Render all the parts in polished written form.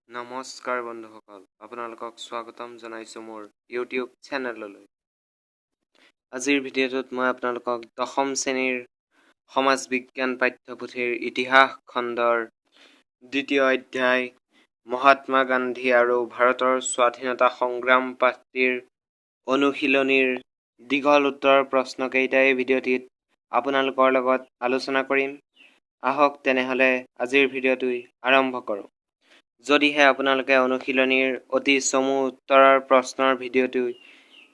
নমস্কাৰ বন্ধুসকল, আপোনালোকক স্বাগতম জনাইছোঁ মোৰ ইউটিউব চেনেললৈ। আজিৰ ভিডিঅ'টোত মই আপোনালোকক দশম শ্ৰেণীৰ সমাজ বিজ্ঞান পাঠ্যপুথিৰ ইতিহাস খণ্ডৰ দ্বিতীয় অধ্যায় মহাত্মা গান্ধী আৰু ভাৰতৰ স্বাধীনতা সংগ্ৰাম পাঠটিৰ অনুশীলনীৰ দীঘল উত্তৰ প্ৰশ্নকেইটা এই ভিডিঅ'টিত আপোনালোকৰ লগত আলোচনা কৰিম। আহক তেনেহ'লে আজিৰ ভিডিঅ'টো আৰম্ভ কৰোঁ। যদিহে আপোনালোকে অনুশীলনীৰ অতি চমু উত্তৰৰ প্ৰশ্নৰ ভিডিঅ'টো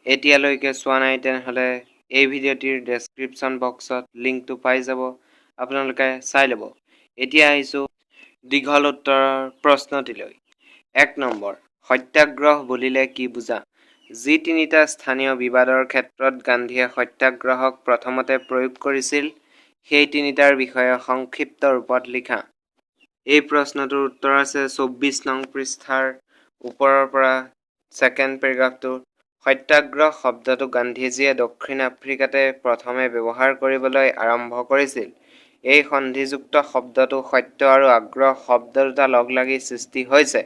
এতিয়ালৈকে চোৱা নাই তেনেহ'লে এই ভিডিঅ'টিৰ ডেছক্ৰিপশ্যন বক্সত লিংকটো পাই যাব, আপোনালোকে চাই ল'ব। এতিয়া আহিছোঁ দীঘল উত্তৰৰ প্ৰশ্নটিলৈ। ১ নম্বৰ, সত্যাগ্ৰহ বুলিলে কি বুজা? যি তিনিটা স্থানীয় বিবাদৰ ক্ষেত্ৰত গান্ধীয়ে সত্যাগ্ৰহক প্ৰথমতে প্ৰয়োগ কৰিছিল সেই তিনিটাৰ বিষয়ে সংক্ষিপ্ত ৰূপত লিখা। এই প্ৰশ্নটোৰ উত্তৰ আছে ২৪ নং পৃষ্ঠাৰ ওপৰৰ পৰা ছেকেণ্ড পেৰাগ্ৰাফটো। সত্যাগ্ৰহ শব্দটো গান্ধীজীয়ে দক্ষিণ আফ্ৰিকাতে প্ৰথমে ব্যৱহাৰ কৰিবলৈ আৰম্ভ কৰিছিল। এই সন্ধিযুক্ত শব্দটো সত্য আৰু আগ্ৰহ শব্দ দুটা লগ লাগি সৃষ্টি হৈছে,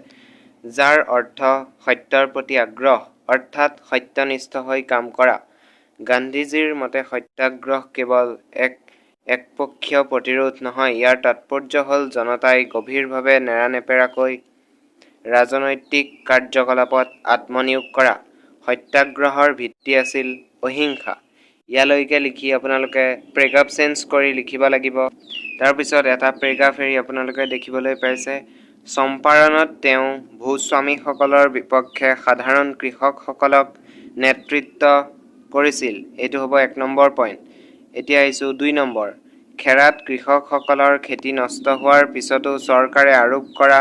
যাৰ অৰ্থ সত্যৰ প্ৰতি আগ্ৰহ, অৰ্থাৎ সত্যনিষ্ঠ হৈ কাম কৰা। গান্ধীজীৰ মতে সত্যাগ্ৰহ কেৱল একপক্ষীয় প্ৰতিৰোধ নহয়, ইয়াৰ তাৎপৰ্য হ'ল জনতাই গভীৰভাৱে নেৰানেপেৰাকৈ ৰাজনৈতিক কাৰ্যকলাপত আত্মনিয়োগ কৰা। সত্যাগ্ৰহৰ ভিত্তি আছিল অহিংসা। ইয়ালৈকে লিখি আপোনালোকে পেৰাগ্ৰাফ চেঞ্জ কৰি লিখিব লাগিব। তাৰপিছত এটা পেৰাগ্ৰাফ এৰি আপোনালোকে দেখিবলৈ পাইছে চম্পাৰণত তেওঁ ভূস্বামীসকলৰ বিপক্ষে সাধাৰণ কৃষকসকলক নেতৃত্ব কৰিছিল। এইটো হ'ব ১ নম্বৰ পইণ্ট। এতিয়া আহিছোঁ ২ নম্বৰ। খেৰাত কৃষকসকলৰ খেতি নষ্ট হোৱাৰ পিছতো চৰকাৰে আৰোপ কৰা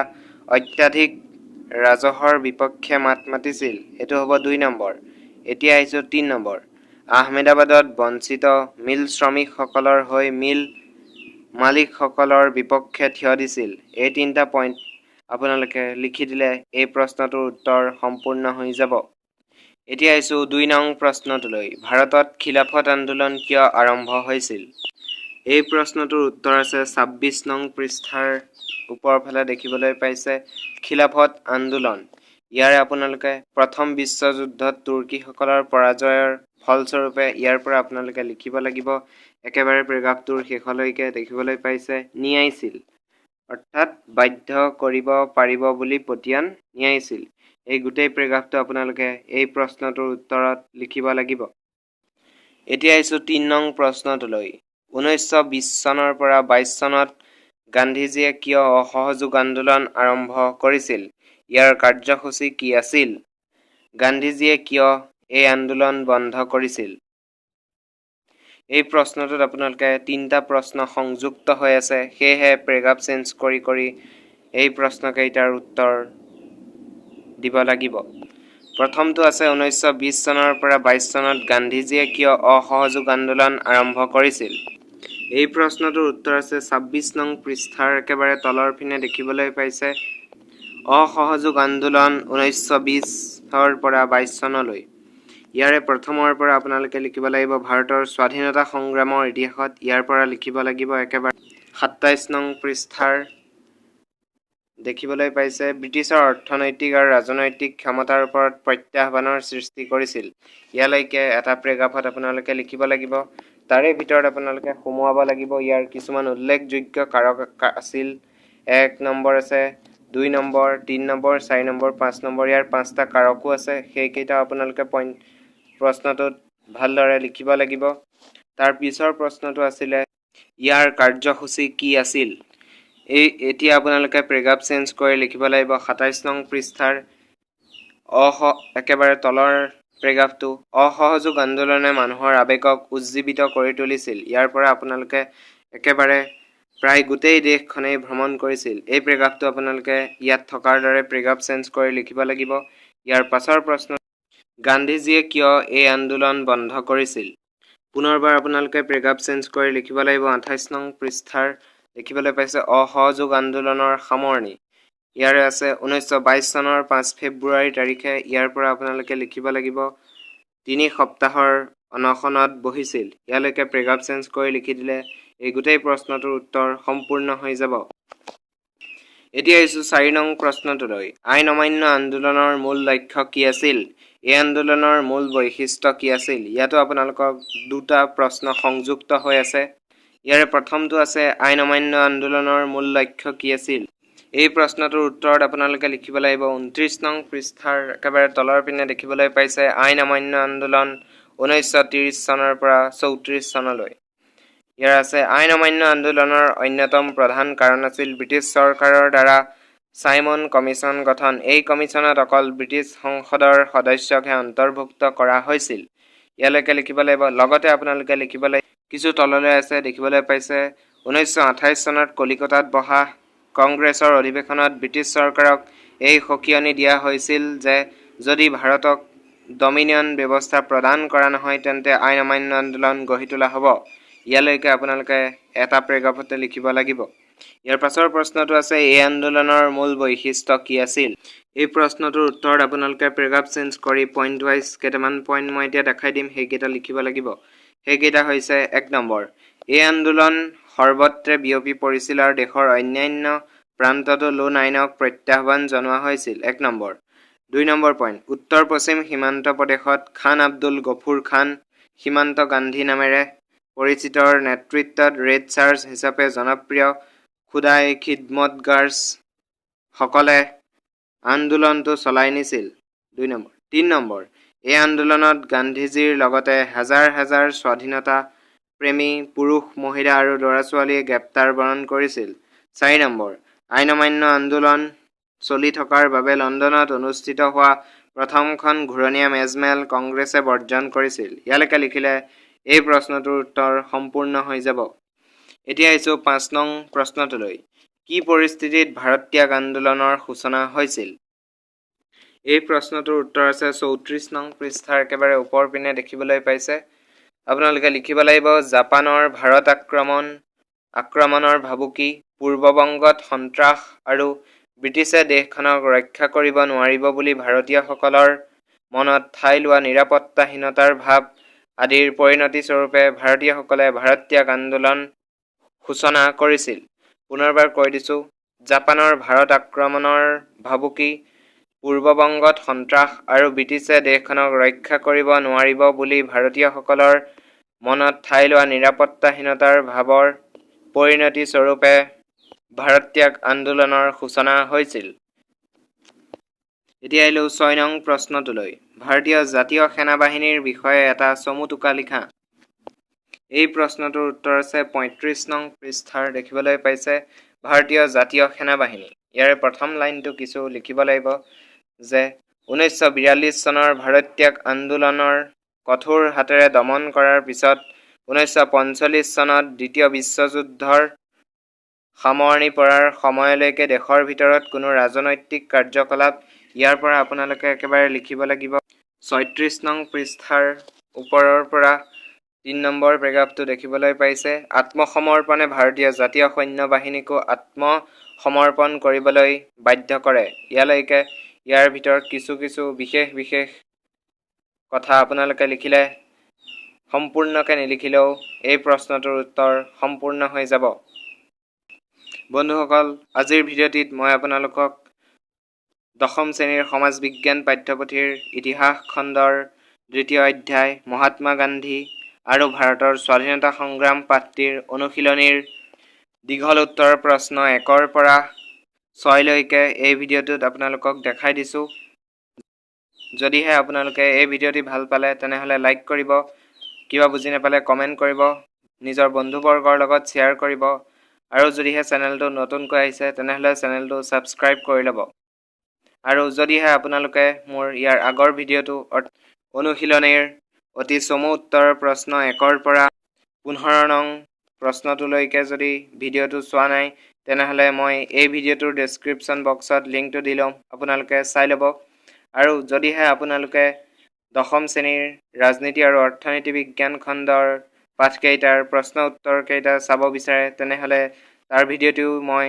অত্যাধিক ৰাজহৰ বিপক্ষে মাত মাতিছিল। এইটো হ'ব ২ নম্বৰ। এতিয়া আহিছোঁ ৩ নম্বৰ। আহমেদাবাদত বঞ্চিত মিল শ্ৰমিকসকলৰ হৈ মিল মালিকসকলৰ বিপক্ষে থিয় দিছিল। এই তিনিটা পইণ্ট আপোনালোকে লিখি দিলে এই প্ৰশ্নটোৰ উত্তৰ সম্পূৰ্ণ হৈ যাব। এতিয়া আহিছোঁ ২ নং প্ৰশ্নটোলৈ। ভাৰতত খিলাফত আন্দোলন কিয় আৰম্ভ হৈছিল? এই প্ৰশ্নটোৰ উত্তৰ আছে ২৬ নং পৃষ্ঠাৰ ওপৰৰ ফালে দেখিবলৈ পাইছে খিলাফত আন্দোলন। ইয়াৰে আপোনালোকে প্ৰথম বিশ্বযুদ্ধত তুৰ্কীসকলৰ পৰাজয়ৰ ফলস্বৰূপে ইয়াৰ পৰা আপোনালোকে লিখিব লাগিব। একেবাৰে পেৰাগ্ৰাফটোৰ শেষলৈকে দেখিবলৈ পাইছে নিয়াইছিল, অৰ্থাৎ বাধ্য কৰিব পাৰিব বুলি পতিয়ন নিয়াইছিল। এই গোটেই পেৰাগ্ৰাফটো আপোনালোকে এই প্ৰশ্নটোৰ উত্তৰত লিখিব লাগিব। এতিয়া আহিছোঁ ৩ নং প্ৰশ্নটোলৈ। ১৯২০ চনৰ পৰা ২২ চনত গান্ধীজীয়ে কিয় অসহযোগ আন্দোলন আৰম্ভ কৰিছিল? ইয়াৰ কাৰ্যসূচী কি আছিল? গান্ধীজীয়ে কিয় এই আন্দোলন বন্ধ কৰিছিল? এই প্ৰশ্নটোত আপোনালোকে তিনিটা প্ৰশ্ন সংযুক্ত হৈ আছে, সেয়েহে পেৰাগ্ৰাফ চেঞ্জ কৰি কৰি এই প্ৰশ্নকেইটাৰ উত্তৰ দিব লাগিব। প্ৰথমটো আছে ১৯২০ চনৰ পৰা ২২ চনত গান্ধীজীয়ে কিয় অসহযোগ আন্দোলন আৰম্ভ কৰিছিল? এই প্ৰশ্নটোৰ উত্তৰ আছে ২৬ নং পৃষ্ঠাৰ একেবাৰে তলৰ পিনে দেখিবলৈ পাইছে অসহযোগ আন্দোলন ১৯২০ৰ পৰা ২২ চনলৈ। ইয়াৰে প্ৰথমৰ পৰা আপোনালোকে লিখিব লাগিব ভাৰতৰ স্বাধীনতা সংগ্ৰামৰ ইতিহাসত। ইয়াৰ পৰা লিখিব লাগিব একেবাৰে ২৭ নং পৃষ্ঠাৰ দেখিবলৈ পাইছে ব্ৰিটিছৰ অৰ্থনৈতিক আৰু ৰাজনৈতিক ক্ষমতাৰ ওপৰত প্ৰত্যাহ্বানৰ সৃষ্টি কৰিছিল। ইয়ালৈকে এটা পেৰাগ্ৰাফত আপোনালোকে লিখিব লাগিব। তাৰে ভিতৰত আপোনালোকে সুমুৱাব লাগিব ইয়াৰ কিছুমান উল্লেখযোগ্য কাৰক আছিল। ১ নম্বৰ আছে, ২ নম্বৰ, ৩ নম্বৰ, ৪ নম্বৰ, ৫ নম্বৰ। ইয়াৰ ৫টা কাৰকো আছে। সেইকেইটা আপোনালোকে প্ৰশ্নটোত ভালদৰে লিখিব লাগিব। তাৰ পিছৰ প্ৰশ্নটো আছিলে ইয়াৰ কাৰ্যসূচী কি আছিল? এতিয়া আপোনালোকে পেৰাগ্ৰাফ চেঞ্জ কৰি লিখিব লাগিব ২৭ নং পৃষ্ঠাৰ একেবাৰে তলৰ পেৰাগ্ৰাফটো। অসহযোগ আন্দোলনে মানুহৰ আৱেগক উজ্জীৱিত কৰি তুলিছিল। ইয়াৰ পৰা আপোনালোকে একেবাৰে প্ৰায় গোটেই দেশখনেই ভ্ৰমণ কৰিছিল। এই পেৰাগ্ৰাফটো আপোনালোকে ইয়াত থকাৰ দৰে পেৰাগ্ৰাফ চেঞ্জ কৰি লিখিব লাগিব। ইয়াৰ পাছৰ প্ৰশ্ন গান্ধীজীয়ে কিয় এই আন্দোলন বন্ধ কৰিছিল? পুনৰবাৰ আপোনালোকে পেৰাগ্ৰাফ চেঞ্জ কৰি লিখিব লাগিব ২৮ নং পৃষ্ঠাৰ দেখিবলৈ পাইছে অসহযোগ আন্দোলনৰ সামৰণি। ইয়াৰে আছে ১৯২২ চনৰ ৫ ফেব্ৰুৱাৰী তাৰিখে। ইয়াৰ পৰা আপোনালোকে লিখিব লাগিব ৩ সপ্তাহৰ অনশনত বহিছিল। ইয়ালৈকে পেৰাগ্ৰাফ চেঞ্জ কৰি লিখি দিলে এই গোটেই প্ৰশ্নটোৰ উত্তৰ সম্পূৰ্ণ হৈ যাব। এতিয়া আহিছোঁ 4 নং প্ৰশ্নটোলৈ। আইন অমান্য আন্দোলনৰ মূল লক্ষ্য কি আছিল? এই আন্দোলনৰ মূল বৈশিষ্ট্য কি আছিল? ইয়াতো আপোনালোকক দুটা প্ৰশ্ন সংযুক্ত হৈ আছে। ইয়াৰে প্ৰথমটো আছে আইন অমান্য আন্দোলনৰ মূল লক্ষ্য কি আছিল? এই প্ৰশ্নটোৰ উত্তৰত আপোনালোকে লিখিব লাগিব 29 নং পৃষ্ঠাৰ একেবাৰে তলৰ পিনে দেখিবলৈ পাইছে আইন অমান্য আন্দোলন 1930 চনৰ পৰা 34 চনলৈ। ইয়াৰ আছে আইন অমান্য আন্দোলনৰ অন্যতম প্ৰধান কাৰণ আছিল ব্ৰিটিছ চৰকাৰৰ দ্বাৰা চাইমন কমিশ্যন গঠন। এই কমিশ্যনত অকল ব্ৰিটিছ সংসদৰ সদস্যকহে অন্তৰ্ভুক্ত কৰা হৈছিল। ইয়ালৈকে লিখিব লাগিব। লগতে আপোনালোকে লিখিব লাগিব কিছু তললৈ আছে দেখিবলৈ পাইছে 1928 চনত কলিকতাত বহা কংগ্ৰেছৰ অধিৱেশনত ব্ৰিটিছ চৰকাৰক এই সকিয়নি দিয়া হৈছিল যে যদি ভাৰতক ডমিনিয়ন ব্যৱস্থা প্ৰদান কৰা নহয় তেন্তে আইন অমান্য আন্দোলন গঢ়ি তোলা হ'ব। ইয়ালৈকে আপোনালোকে এটা পেৰাগ্ৰাফতে লিখিব লাগিব। ইয়াৰ পাছৰ প্ৰশ্নটো আছে এই আন্দোলনৰ মূল বৈশিষ্ট্য কি আছিল? এই প্ৰশ্নটোৰ উত্তৰত আপোনালোকে পেৰাগ্ৰাফ চেঞ্জ কৰি পইণ্ট ৱাইজ কেইটামান পইণ্ট মই এতিয়া দেখাই দিম, সেইকেইটা লিখিব লাগিব। সেইকেইটা হৈছে 1 নম্বৰ, এই আন্দোলন সৰ্বত্ৰে বিয়পি পৰিছিল আৰু দেশৰ অন্যান্য প্ৰান্ততো লোন আইনক প্ৰত্যাহ্বান জনোৱা হৈছিল। 1 নম্বৰ। 2 নম্বৰ পইণ্ট, উত্তৰ পশ্চিম সীমান্ত প্ৰদেশত খান আব্দুল গফুৰ খান সীমান্ত গান্ধী নামেৰে পৰিচিতৰ নেতৃত্বত ৰেড চাৰ্জ হিচাপে জনপ্ৰিয় খুদাই খিদমতগাৰ্ছ সকলে আন্দোলনটো চলাই নিছিল। 2 নম্বৰ। 3 নম্বৰ, এই আন্দোলনত গান্ধীজীৰ লগতে হাজাৰ হাজাৰ স্বাধীনতা প্ৰেমী পুৰুষ মহিলা আৰু ল'ৰা ছোৱালীয়ে গ্ৰেপ্তাৰ বৰণ কৰিছিল। 4 নম্বৰ, আইন অমান্য আন্দোলন চলি থকাৰ বাবে লণ্ডনত অনুষ্ঠিত হোৱা প্ৰথমখন ঘূৰণীয়া মেজমেল কংগ্ৰেছে বৰ্জন কৰিছিল। ইয়ালৈকে লিখিলে এই প্ৰশ্নটোৰ উত্তৰ সম্পূৰ্ণ হৈ যাব। এতিয়া আহিছোঁ 5 নং প্ৰশ্নটোলৈ। কি পৰিস্থিতিত ভাৰত ত্যাগ আন্দোলনৰ সূচনা হৈছিল? এই প্ৰশ্নটোৰ উত্তৰ আছে 34 নং পৃষ্ঠাৰ একেবাৰে ওপৰ পিনে দেখিবলৈ পাইছে। আপোনালোকে লিখিব লাগিব জাপানৰ ভাৰত আক্ৰমণৰ ভাবুকি, পূৰ্ববংগত সন্ত্ৰাস আৰু ব্ৰিটিছে দেশখনক ৰক্ষা কৰিব নোৱাৰিব বুলি ভাৰতীয়সকলৰ মনত ঠাই লোৱা নিৰাপত্তাহীনতাৰ ভাৱ আদিৰ পৰিণতি স্বৰূপে ভাৰতীয়সকলে ভাৰত ত্যাগ আন্দোলন সূচনা কৰিছিল। পুনৰবাৰ কৈ দিছোঁ, জাপানৰ ভাৰত আক্ৰমণৰ ভাবুকি, পূৰ্ববংগত সন্ত্ৰাস আৰু ব্ৰিটিছে দেশখনক ৰক্ষা কৰিব নোৱাৰিব বুলি ভাৰতীয়সকলৰ মনত ঠাই লোৱা নিৰাপত্তাহীনতাৰ ভাৱৰ পৰিণতি স্বৰূপে ভাৰত ত্যাগ আন্দোলনৰ সূচনা হৈছিল। এতিয়া আহিলোঁ 6 নং প্ৰশ্নটোলৈ। ভাৰতীয় জাতীয় সেনাবাহিনীৰ বিষয়ে এটা চমু টোকা লিখা। এই প্ৰশ্নটোৰ উত্তৰ আছে 35 নং পৃষ্ঠাৰ দেখিবলৈ পাইছে ভাৰতীয় জাতীয় সেনাবাহিনী। ইয়াৰে প্ৰথম লাইনটো কিছু লিখিব লাগিব যে 1942 চনৰ ভাৰত ত্যাগ আন্দোলনৰ কঠোৰ হাতেৰে দমন কৰাৰ পিছত 1945 চনত দ্বিতীয় বিশ্বযুদ্ধৰ সামৰণি পৰাৰ সময়লৈকে দেশৰ ভিতৰত কোনো ৰাজনৈতিক কাৰ্যকলাপ, ইয়াৰ পৰা আপোনালোকে একেবাৰে লিখিব লাগিব 36 নং পৃষ্ঠাৰ ওপৰৰ পৰা 3 নম্বৰ পেৰাগ্ৰাফটো দেখিবলৈ পাইছে আত্মসমৰ্পণে ভাৰতীয় জাতীয় সৈন্য বাহিনীকো আত্মসমৰ্পণ কৰিবলৈ বাধ্য কৰে। ইয়ালৈকে ইয়াৰ ভিতৰত কিছু বিশেষ কথা আপোনালোকে লিখিলে সম্পূৰ্ণকৈ নিলিখিলেও এই প্ৰশ্নটোৰ উত্তৰ সম্পূৰ্ণ হৈ যাব। বন্ধুসকল, আজিৰ ভিডিঅ'টিত মই আপোনালোকক দশম শ্ৰেণীৰ সমাজ বিজ্ঞান পাঠ্যপুথিৰ ইতিহাস খণ্ডৰ 2য় অধ্যায় মহাত্মা গান্ধী আৰু ভাৰতৰ স্বাধীনতা সংগ্ৰাম পাঠটিৰ অনুশীলনীৰ দীঘল উত্তৰ প্ৰশ্ন 1ৰ পৰা 6লৈকে এই ভিডিঅ'টোত আপোনালোকক দেখাই দিছোঁ। যদিহে আপোনালোকে এই ভিডিঅ'টি ভাল পালে তেনেহ'লে লাইক কৰিব, কিবা বুজি নাপালে কমেণ্ট কৰিব, নিজৰ বন্ধুবৰ্গৰ লগত শ্বেয়াৰ কৰিব আৰু যদিহে চেনেলটো নতুনকৈ আহিছে তেনেহ'লে চেনেলটো ছাবস্ক্ৰাইব কৰি ল'ব। আৰু যদিহে আপোনালোকে মোৰ ইয়াৰ আগৰ ভিডিঅ'টো অনুশীলনীৰ অতি চমু উত্তৰৰ প্ৰশ্ন 1ৰ পৰা 15 নং প্ৰশ্নটোলৈকে যদি ভিডিঅ'টো চোৱা নাই তেনেহ'লে মই এই ভিডিঅ'টোৰ ডেছক্ৰিপশ্যন বক্সত লিংকটো দি ল'ম, আপোনালোকে চাই ল'ব। আৰু যদিহে আপোনালোকে দশম শ্ৰেণীৰ ৰাজনীতি আৰু অৰ্থনীতি বিজ্ঞান খণ্ডৰ পাঠকেইটাৰ প্ৰশ্ন উত্তৰকেইটা চাব বিচাৰে তেনেহ'লে তাৰ ভিডিঅ'টো মই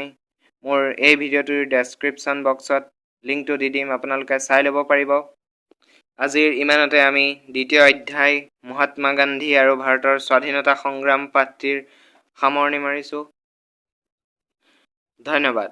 মোৰ এই ভিডিঅ'টোৰ ডেছক্ৰিপশ্যন বক্সত লিংকটো দি দিম, আপোনালোকে চাই ল'ব পাৰিব। আজিৰ ইমানতে আমি 2য় অধ্যায় মহাত্মা গান্ধী আৰু ভাৰতৰ স্বাধীনতা সংগ্ৰাম পাঠটিৰ সামৰণি মাৰিছোঁ। ধন্যবাদ।